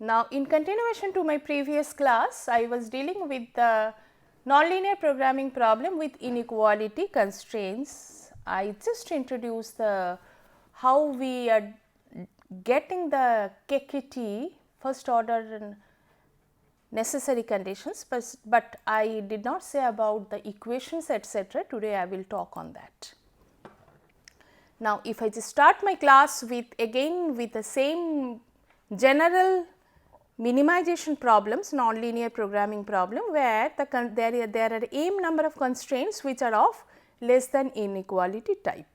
Now, in continuation to my previous class, I was dealing with the nonlinear programming problem with inequality constraints. I just introduced the how we are getting the KKT first order necessary conditions, but I did not say about the equations etc. Today I will talk on that. Now, if I just start my class with again with the same general minimization problems, nonlinear programming problem, where there are m number of constraints which are of less than inequality type,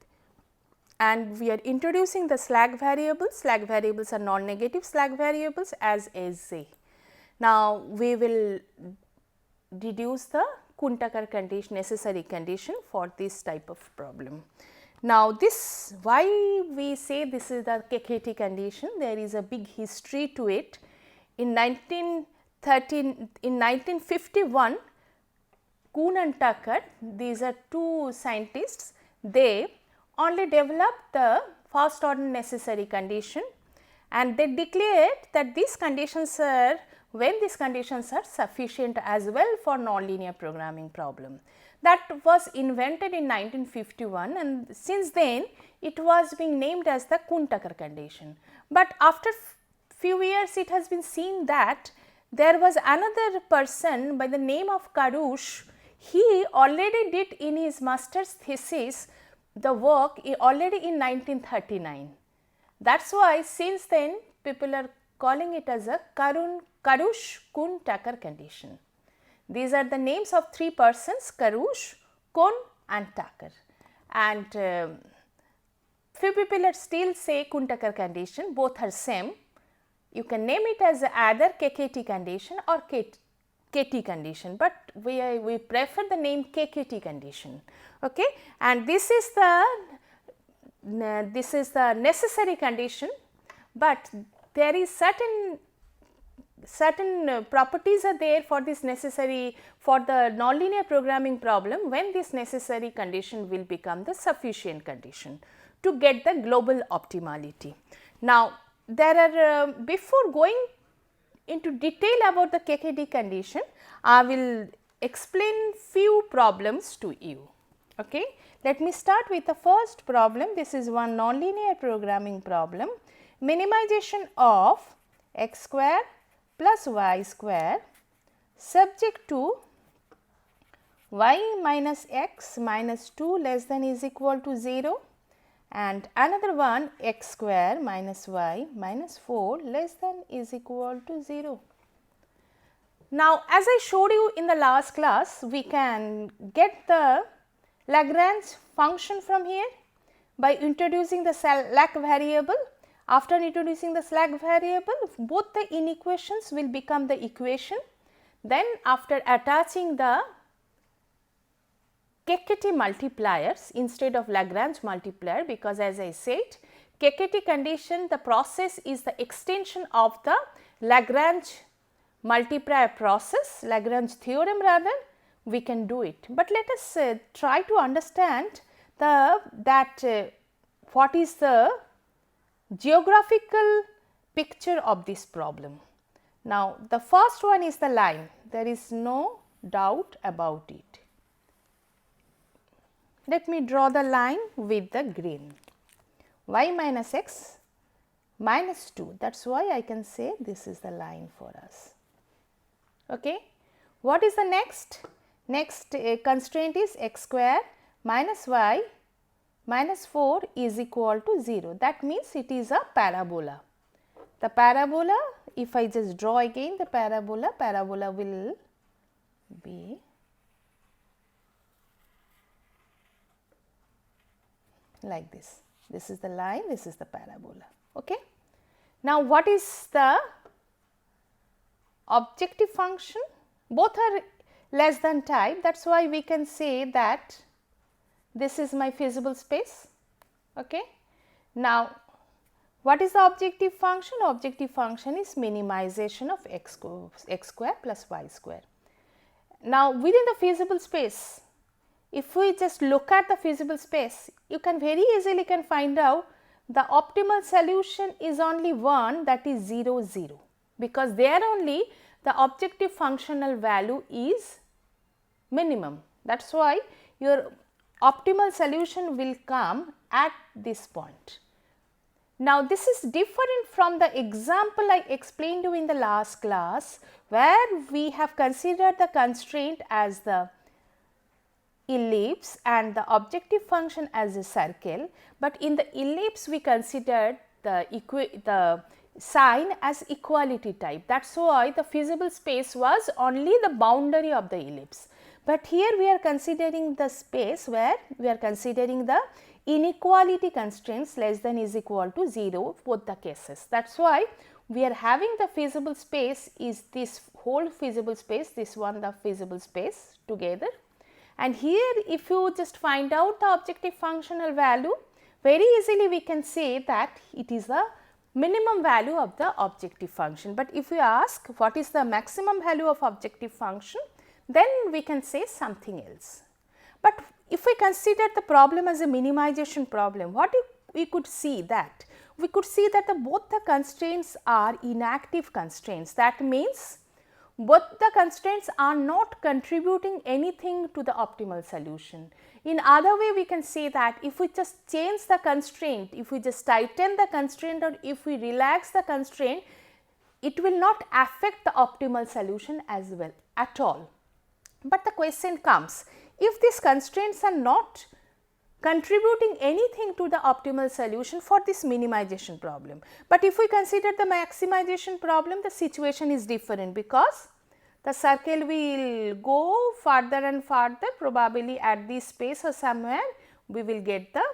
and we are introducing the slack variables. Slack variables are non-negative slack variables as SA. Now, we will deduce the Kuhn-Tucker condition, necessary condition for this type of problem. Now, this why we say this is the KKT condition, there is a big history to it. In 1951, Kuhn and Tucker, these are two scientists, they only developed the first order necessary condition, and they declared that these conditions are, when these conditions are sufficient as well for nonlinear programming problem. That was invented in 1951, and since then it was being named as the Kuhn-Tucker condition. But after few years it has been seen that there was another person by the name of Karush. He already did in his master's thesis the work already in 1939. That is why since then people are calling it as a Karush Kuhn-Tucker condition. These are the names of three persons, Karush, Kuhn and Tucker, and few people are still say Kuhn-Tucker condition, both are same. You can name it as either KKT condition or KT condition, but we prefer the name KKT condition. Okay? And this is the necessary condition, but there is certain properties are there for this necessary, for the nonlinear programming problem, when this necessary condition will become the sufficient condition to get the global optimality. Now, there are before going into detail about the KKT condition, I will explain few problems to you. Okay? Let me start with the first problem. This is one nonlinear programming problem, minimization of x square plus y square subject to y minus x minus 2 less than is equal to 0, and another one x square minus y minus 4 less than is equal to 0. Now, as I showed you in the last class, we can get the Lagrange function from here by introducing the slack variable. After introducing the slack variable, both the inequations will become the equation. Then after attaching the KKT multipliers instead of Lagrange multiplier, because as I said, KKT condition, the process is the extension of the Lagrange multiplier process, Lagrange theorem rather, we can do it. But let us try to understand what is the geographical picture of this problem. Now, the first one is the line, there is no doubt about it. Let me draw the line with the green, y minus x minus 2, that is why I can say this is the line for us. Okay. What is the next? Next constraint is x square minus y minus 4 is equal to 0. That means it is a parabola. The parabola, if I just draw again the parabola will be like this. This is the line, this is the parabola. Okay. Now, what is the objective function? Both are less than type, that is why we can say that this is my feasible space. Okay. Now, what is the objective function? Objective function is minimization of x square plus y square. Now, within the feasible space, if we just look at the feasible space, you can very easily can find out the optimal solution is only one, that is 0 0. because there only the objective functional value is minimum. That is why your optimal solution will come at this point. Now, this is different from the example I explained to you in the last class, where we have considered the constraint as the ellipse and the objective function as a circle, but in the ellipse we considered the sign as equality type. That is why the feasible space was only the boundary of the ellipse. But here we are considering the space where we are considering the inequality constraints less than is equal to 0 both the cases. That is why we are having the feasible space is this whole feasible space, this one the feasible space together. And here if you just find out the objective functional value, very easily we can say that it is the minimum value of the objective function. But if we ask what is the maximum value of objective function, then we can say something else. But if we consider the problem as a minimization problem, what if we could see that? We could see that both the constraints are inactive constraints. That means both the constraints are not contributing anything to the optimal solution. In other way, we can say that if we just change the constraint, if we just tighten the constraint or if we relax the constraint, it will not affect the optimal solution as well at all. But the question comes, if these constraints are not contributing anything to the optimal solution for this minimization problem, but if we consider the maximization problem, the situation is different, because the circle will go further and further, probably at this space or somewhere we will get the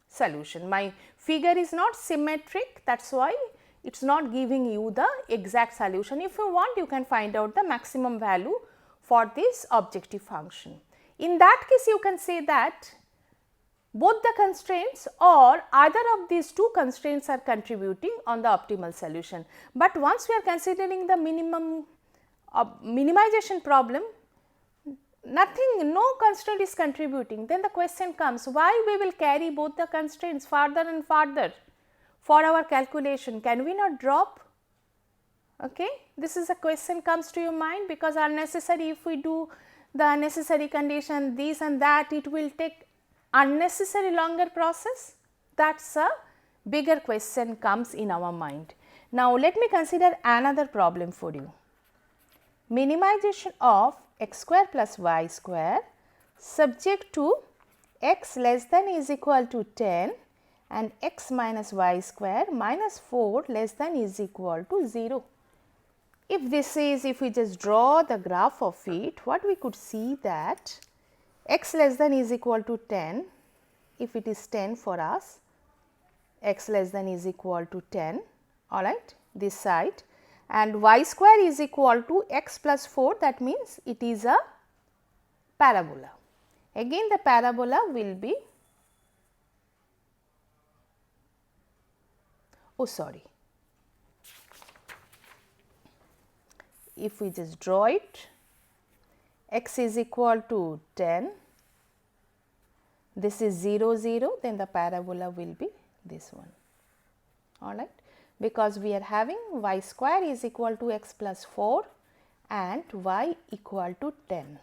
solution. My figure is not symmetric, that is why it is not giving you the exact solution. If you want, you can find out the maximum value for this objective function. In that case, you can say that both the constraints or either of these two constraints are contributing on the optimal solution. But once we are considering the minimization problem, no constraint is contributing, then the question comes, why we will carry both the constraints further and further for our calculation? Can we not drop? Okay, this is a question comes to your mind, because unnecessary, if we do the unnecessary condition this and that, it will take unnecessary longer process. That is a bigger question comes in our mind. Now, let me consider another problem for you. Minimization of x square plus y square subject to x less than is equal to 10 and x minus y square minus 4 less than is equal to 0. If this is, if we just draw the graph of it, what we could see that x less than is equal to 10, if it is 10 for us, x less than is equal to 10, all right, this side, and y square is equal to x plus 4, that means it is a parabola. Again the parabola will be, if we just draw it, x is equal to 10, this is 0 0, then the parabola will be this one, all right, because we are having y square is equal to x plus 4 and y equal to 10,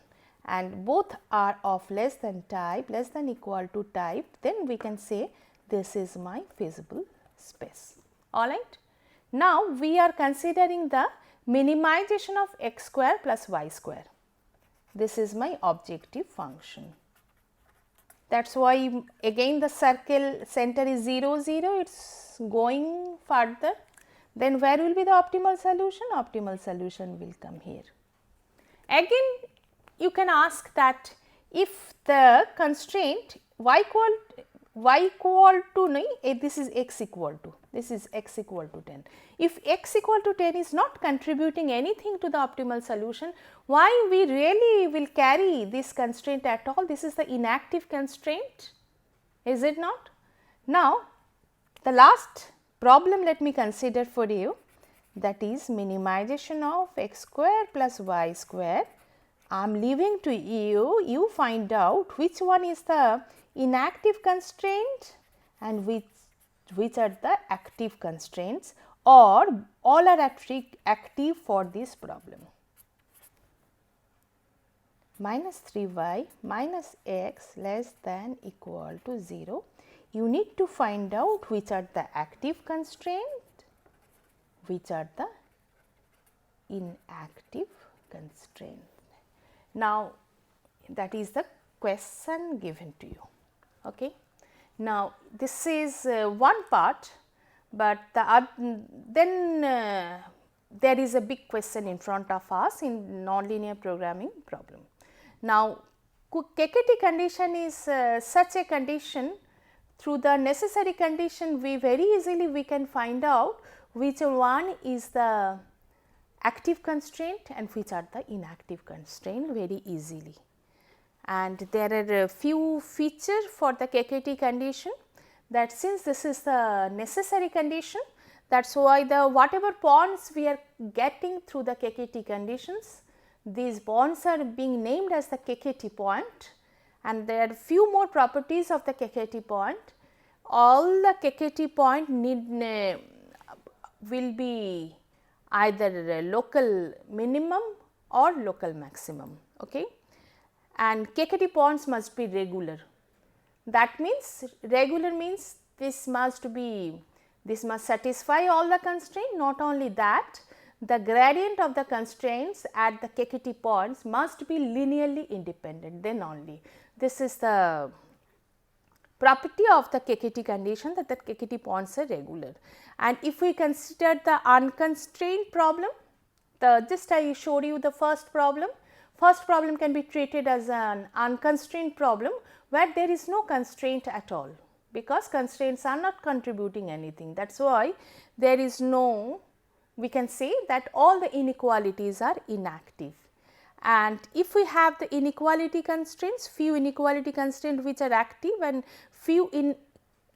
and both are of less than type, less than equal to type, then we can say this is my feasible space, all right. Now, we are considering the minimization of x square plus y square. This is my objective function. That is why again the circle center is 0 0, it is going further. Then where will be the optimal solution? Optimal solution will come here. Again you can ask that if the constraint y equal to, this is x equal to, this is x equal to 10. If x equal to 10 is not contributing anything to the optimal solution, why we really will carry this constraint at all? This is the inactive constraint, is it not? Now, the last problem let me consider for you, that is minimization of x square plus y square. I am leaving to you, you find out which one is the inactive constraint and which are the active constraints or all are active for this problem. Minus 3y minus x less than equal to 0. You need to find out which are the active constraint, which are the inactive constraint. Now, that is the question given to you. Okay. Now, this is one part, but then there is a big question in front of us in nonlinear programming problem. Now, KKT condition is such a condition. Through the necessary condition, we very easily we can find out which one is the active constraint and which are the inactive constraint very easily. And there are a few features for the KKT condition, that since this is the necessary condition, that is why the whatever bonds we are getting through the KKT conditions, these bonds are being named as the KKT point, and there are few more properties of the KKT point. All the KKT point will be either a local minimum or local maximum. Okay. And KKT points must be regular. That means regular means this must satisfy all the constraints. Not only that, the gradient of the constraints at the KKT points must be linearly independent, then only. This is the property of the KKT condition, that the KKT points are regular. And if we consider the unconstrained problem, just I showed you the first problem. First problem can be treated as an unconstrained problem where there is no constraint at all, because constraints are not contributing anything. That is why there is no, we can say that all the inequalities are inactive. And if we have the inequality constraints, few inequality constraints which are active and few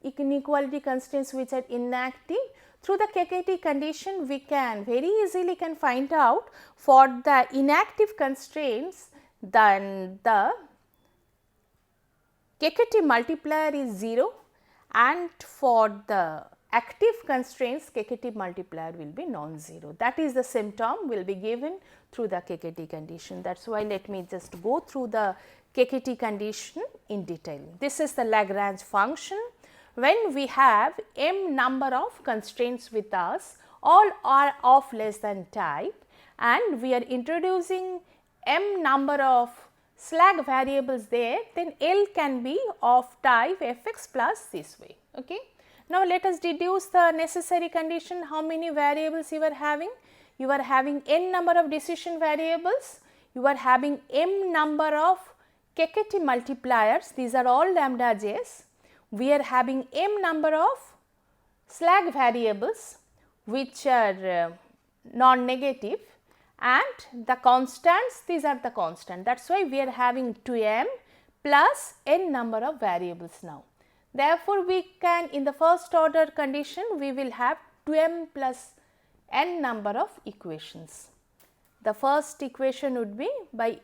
inequality constraints which are inactive, through the KKT condition we can very easily can find out for the inactive constraints, then the KKT multiplier is 0, and for the active constraints KKT multiplier will be non-zero. That is the symptom will be given through the KKT condition. That is why let me just go through the KKT condition in detail. This is the Lagrange function. When we have m number of constraints with us, all are of less than type, and we are introducing m number of slack variables there, then L can be of type fx plus this way. Okay. Now, let us deduce the necessary condition. How many variables you are having? You are having n number of decision variables, you are having m number of KKT multipliers, these are all lambda j's. We are having m number of slack variables which are non-negative, and the constants, these are the constant. That is why we are having 2m plus n number of variables now. Therefore, we can in the first order condition we will have 2m plus n number of equations. The first equation would be by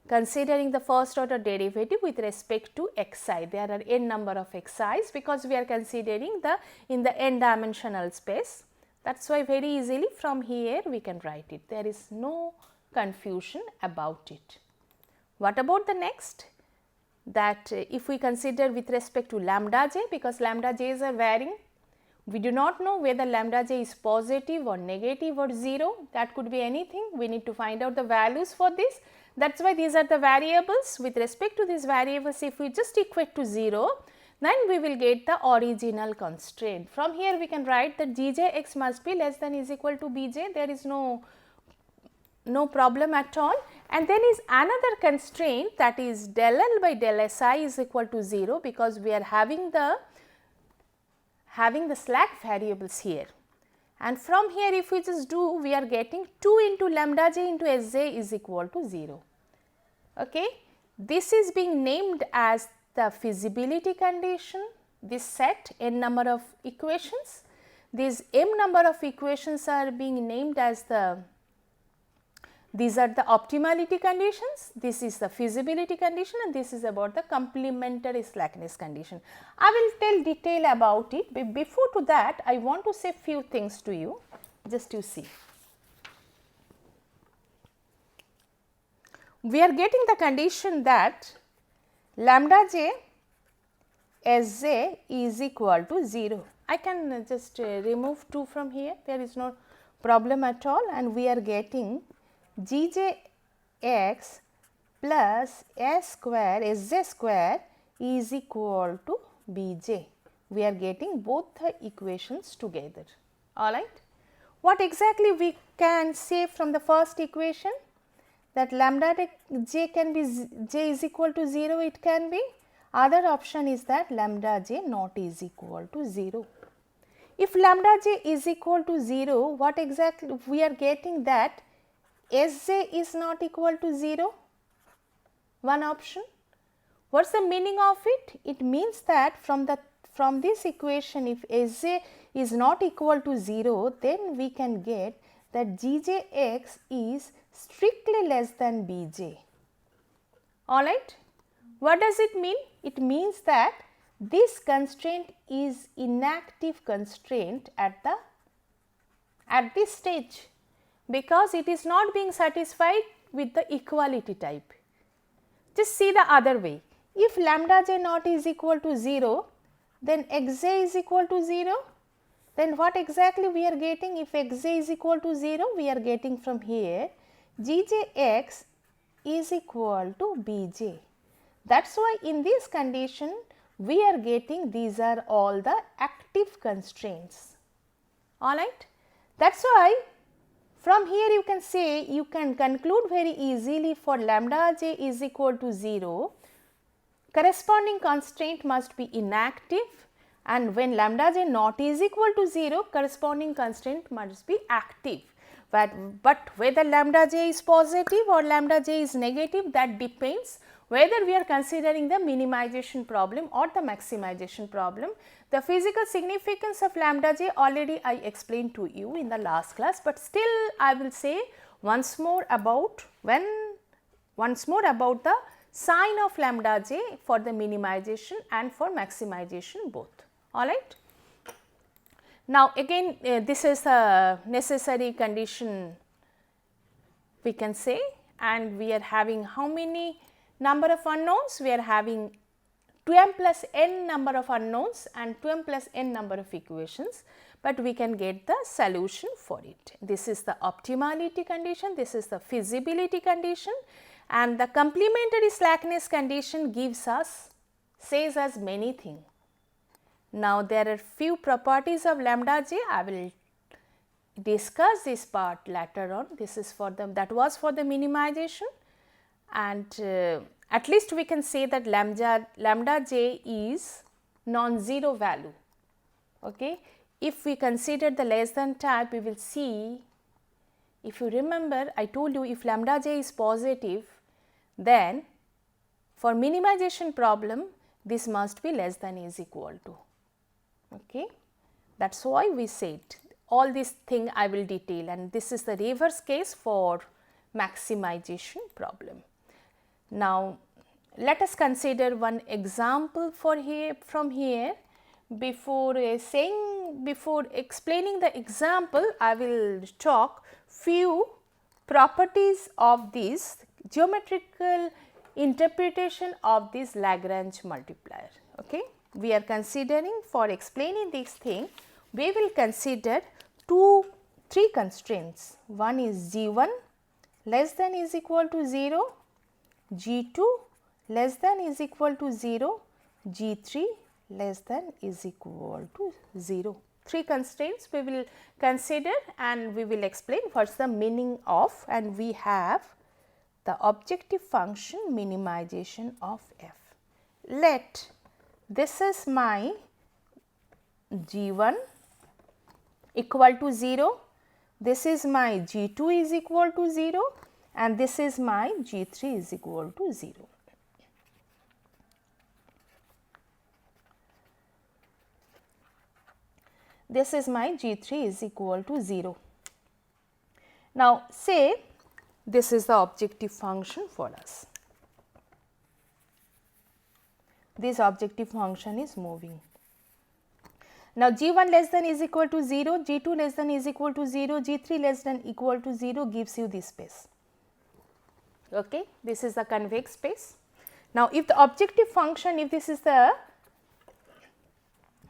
considering the first order derivative with respect to xi. There are n number of xi's because we are considering the in the n dimensional space. That is why very easily from here we can write it. There is no confusion about it. What about the next? That if we consider with respect to lambda j, because lambda j's are varying, we do not know whether lambda j is positive or negative or 0, that could be anything. We need to find out the values for this. That is why these are the variables. With respect to these variables, if we just equate to 0, then we will get the original constraint. From here we can write that gjx must be less than is equal to bj, there is no problem at all. And then is another constraint, that is del L by del Si is equal to 0, because we are having the slack variables here. And from here if we just do, we are getting 2 into lambda j into Sj is equal to 0. Okay. This is being named as the feasibility condition, this set n number of equations. These m number of equations are being named as the These are the optimality conditions, this is the feasibility condition, and this is about the complementary slackness condition. I will tell detail about it, but before to that I want to say few things to you, just to see. We are getting the condition that lambda j Sj is equal to 0. I can just remove 2 from here, there is no problem at all, and we are getting Gjx plus S square Sj square is equal to Bj. We are getting both the equations together. Alright. What exactly we can say from the first equation? That lambda j can be j is equal to 0, it can be. Other option is that lambda j not is equal to 0. If lambda j is equal to 0, what exactly we are getting that Sj is not equal to 0, one option. What is the meaning of it? It means that from this equation, if Sj is not equal to 0, then we can get that Gjx is strictly less than Bj. Alright. What does it mean? It means that this constraint is inactive constraint at this stage, because it is not being satisfied with the equality type. Just see the other way. If lambda j not is equal to 0, then xj is equal to 0. Then what exactly we are getting? If xj is equal to 0, we are getting from here Gjx is equal to Bj. That is why in this condition we are getting these are all the active constraints. Alright. That is why from here you can say, you can conclude very easily for lambda j is equal to 0, corresponding constraint must be inactive, and when lambda j not is equal to 0, corresponding constraint must be active. But whether lambda j is positive or lambda j is negative, that depends whether we are considering the minimization problem or the maximization problem. The physical significance of lambda j already I explained to you in the last class, but still I will say once more about the sign of lambda j for the minimization and for maximization both. Alright. Now again this is a necessary condition we can say, and we are having how many number of unknowns? We are having 2m plus n number of unknowns and 2m plus n number of equations, but we can get the solution for it. This is the optimality condition, this is the feasibility condition, and the complementary slackness condition says us many things. Now there are few properties of lambda j. I will discuss this part later on. This is for that was for the minimization, and at least we can say that lambda j is non-zero value. Okay. If we consider the less than type, we will see, if you remember I told you if lambda j is positive, then for minimization problem this must be less than is equal to. Okay. That is why we said all this thing I will detail, and this is the reverse case for maximization problem. Now let us consider one example from here. Before explaining the example, I will talk few properties of this geometrical interpretation of this Lagrange multiplier. Okay. We are considering, for explaining this thing, we will consider three constraints. One is G1 less than is equal to 0, G2 less than is equal to 0, G3 less than is equal to 0. Three constraints we will consider, and we will explain what is the meaning of, and we have the objective function minimization of f. Let this is my G1 equal to 0, this is my G2 is equal to 0, and this is my G3 is equal to 0. This is my G3 is equal to 0. Now say This is the objective function for us. This objective function is moving. Now, G1 less than is equal to 0, G2 less than is equal to 0, G3 less than equal to 0 gives you this space. Okay. This is the convex space. Now, if the objective function, if this is the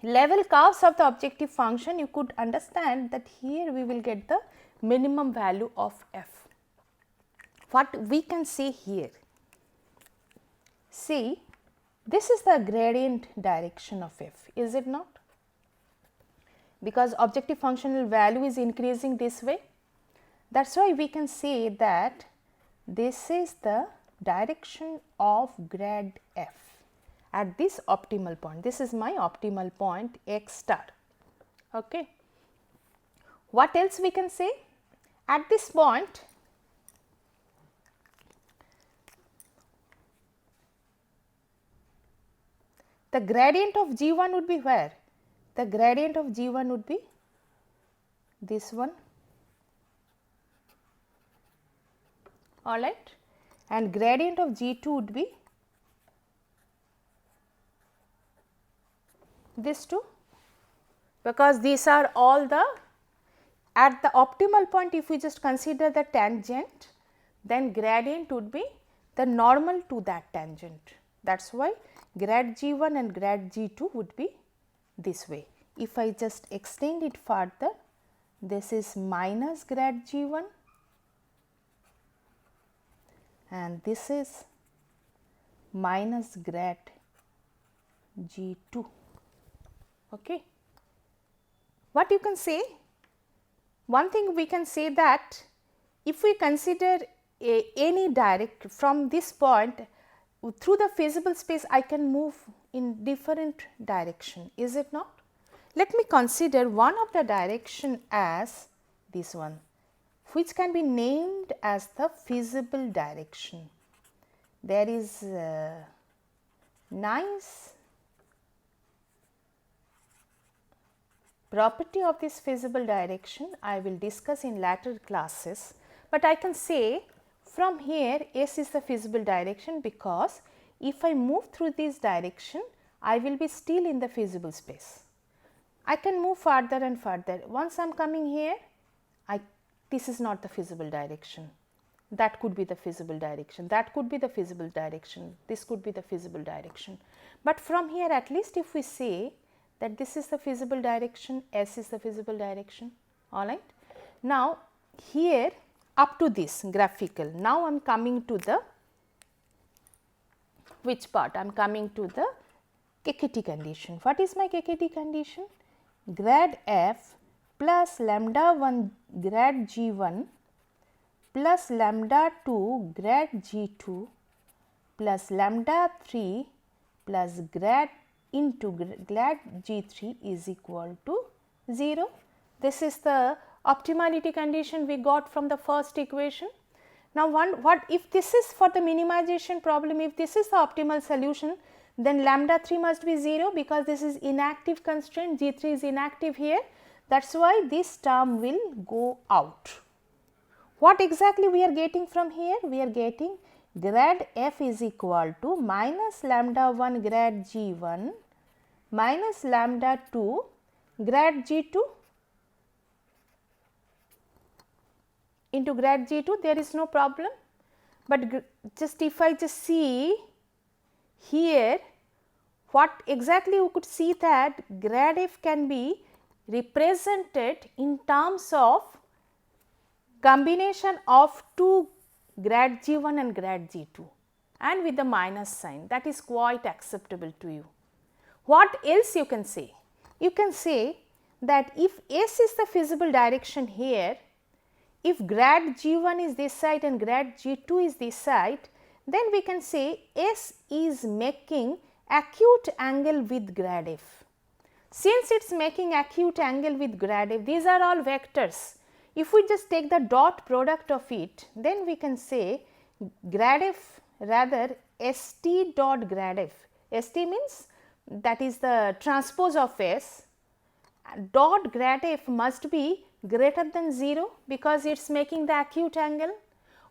level curves of the objective function, you could understand that here we will get the minimum value of f. What we can see here? See, this is the gradient direction of f, is it not? Because objective functional value is increasing this way. That is why we can say that this is the direction of grad f at this optimal point. This is my optimal point x star. Okay. What else we can say? At this point, the gradient of G1 would be where? The gradient of G1 would be this one, alright, and gradient of G2 would be this two, because these are all the, at the optimal point, if we just consider the tangent, then gradient would be the normal to that tangent. That is why grad G1 and grad G2 would be this way. If I just extend it further, this is minus grad G1 and this is minus grad G2. Okay. What you can say? One thing we can say that if we consider any direct from this point through the feasible space, I can move in different direction, is it not? Let me consider one of the direction as this one, which can be named as the feasible direction. There is a nice property of this feasible direction I will discuss in later classes, but I can say from here S is the feasible direction, because if I move through this direction, I will be still in the feasible space. I can move further and further. Once I am coming here, this is not the feasible direction. That could be the feasible direction. That could be the feasible direction. This could be the feasible direction. But from here, at least if we say that this is the feasible direction, S is the feasible direction, alright. Now, here up to this graphical, now I am coming to the which part? I am coming to the KKT condition. What is my KKT condition? Grad f plus lambda 1 grad G1 plus lambda 2 grad G2 plus lambda 3 plus grad into grad G3 is equal to 0. This is the optimality condition we got from the first equation. Now, what if this is for the minimization problem, if this is the optimal solution, then lambda 3 must be 0, because this is inactive constraint, G3 is inactive here. That is why this term will go out. What exactly we are getting from here? We are getting grad f is equal to minus lambda 1 grad G1 minus lambda 2 grad G2 into grad G2, there is no problem. But just if I just see here, what exactly you could see that grad f can be represented in terms of combination of two grad G1 and grad G2 and with the minus sign, that is quite acceptable to you. What else you can say? You can say that if S is the feasible direction here, if grad G1 is this side and grad G2 is this side, then we can say S is making acute angle with grad f. Since it is making acute angle with grad f, these are all vectors. If we just take the dot product of it, then we can say grad f, rather ST dot grad f. ST means that is the transpose of S, dot grad f must be greater than 0, because it is making the acute angle.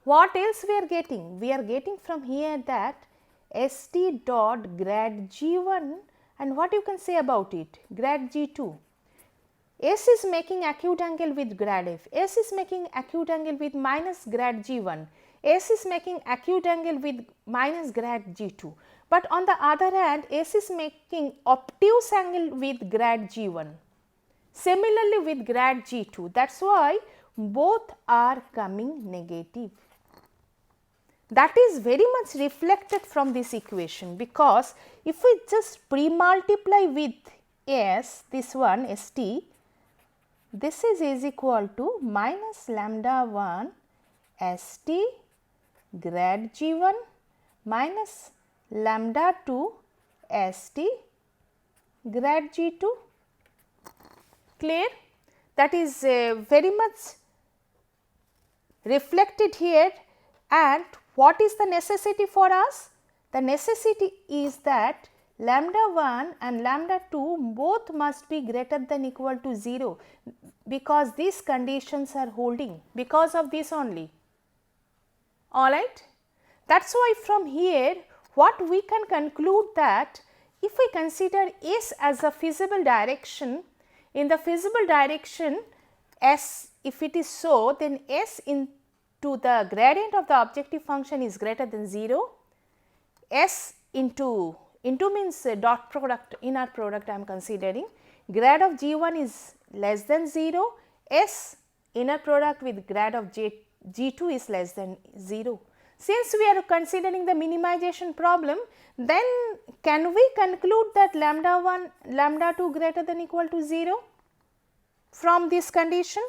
What else we are getting? We are getting from here that ST dot grad G1, and what you can say about it? Grad G2. S is making acute angle with grad F, S is making acute angle with minus grad G1, S is making acute angle with minus grad G2. But on the other hand, S is making obtuse angle with grad G1. Similarly with grad G2, that is why both are coming negative. That is very much reflected from this equation, because if we just pre-multiply with S, this one ST, this is equal to minus lambda 1 ST grad G1 minus lambda 2 ST grad G2. Clear? That is very much reflected here. And what is the necessity for us? The necessity is that lambda 1 and lambda 2 both must be greater than equal to 0, because these conditions are holding because of this only. Alright. That is why from here what we can conclude, that if we consider S as a feasible direction, in the feasible direction S, if it is so, then S into the gradient of the objective function is greater than 0, S into means dot product, inner product I am considering, grad of G1 is less than 0, S inner product with grad of G2 is less than 0. Since we are considering the minimization problem, then can we conclude that lambda 1, lambda 2 greater than equal to 0 from this condition?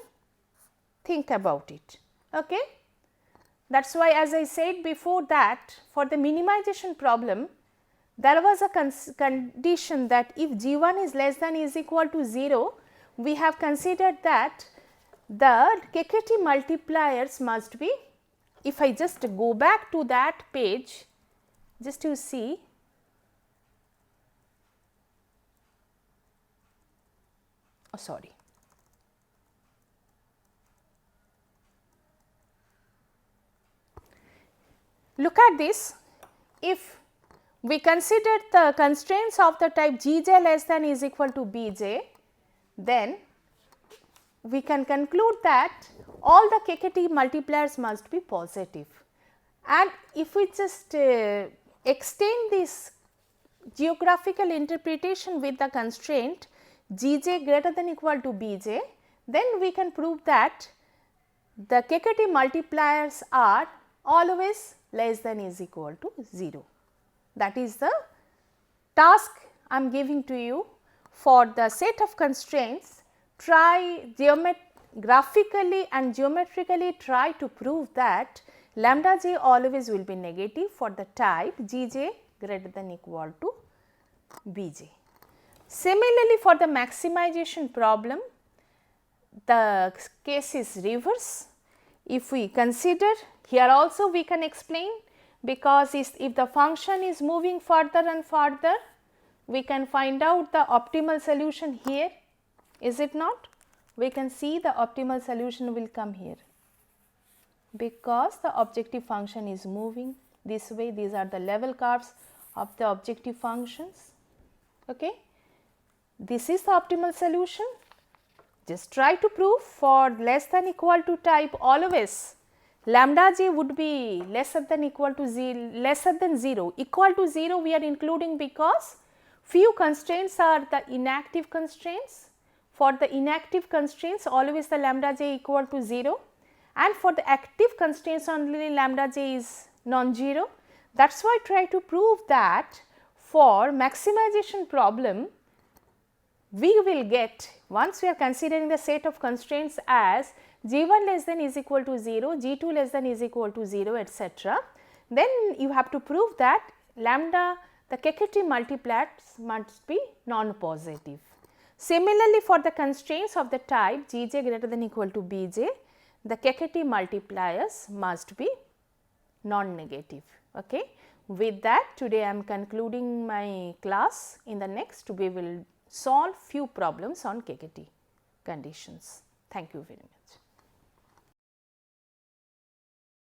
Think about it. Okay? That is why, as I said before, that for the minimization problem, there was a condition that if G1 is less than is equal to 0, we have considered that the KKT multipliers must be, if I just go back to that page, just to see, oh sorry, look at this. If we consider the constraints of the type Gj less than is equal to Bj, then we can conclude that all the KKT multipliers must be positive. And if we just extend this geographical interpretation with the constraint Gj greater than equal to Bj, then we can prove that the KKT multipliers are always less than is equal to 0. That is the task I am giving to you. For the set of constraints, try graphically and geometrically try to prove that lambda j always will be negative for the type Gj greater than equal to Bj. Similarly, for the maximization problem, the case is reverse. If we consider, here also we can explain, because if the function is moving further and further, we can find out the optimal solution here, is it not? We can see the optimal solution will come here, because the objective function is moving this way. These are the level curves of the objective functions. Okay. This is the optimal solution. Just try to prove for less than equal to type, always lambda j would be lesser than equal to 0. Equal to 0 we are including because few constraints are the inactive constraints. For the inactive constraints, always the lambda j equal to 0, and for the active constraints only lambda j is non-zero. That is why I try to prove that for maximization problem, we will get, once we are considering the set of constraints as G1 less than is equal to 0, G2 less than is equal to 0, etc., then you have to prove that lambda, the KKT multipliers must be non-positive. Similarly, for the constraints of the type Gj greater than equal to Bj, the KKT multipliers must be non-negative. Okay. With that, today I am concluding my class. In the next, we will solve few problems on KKT conditions. Thank you very much.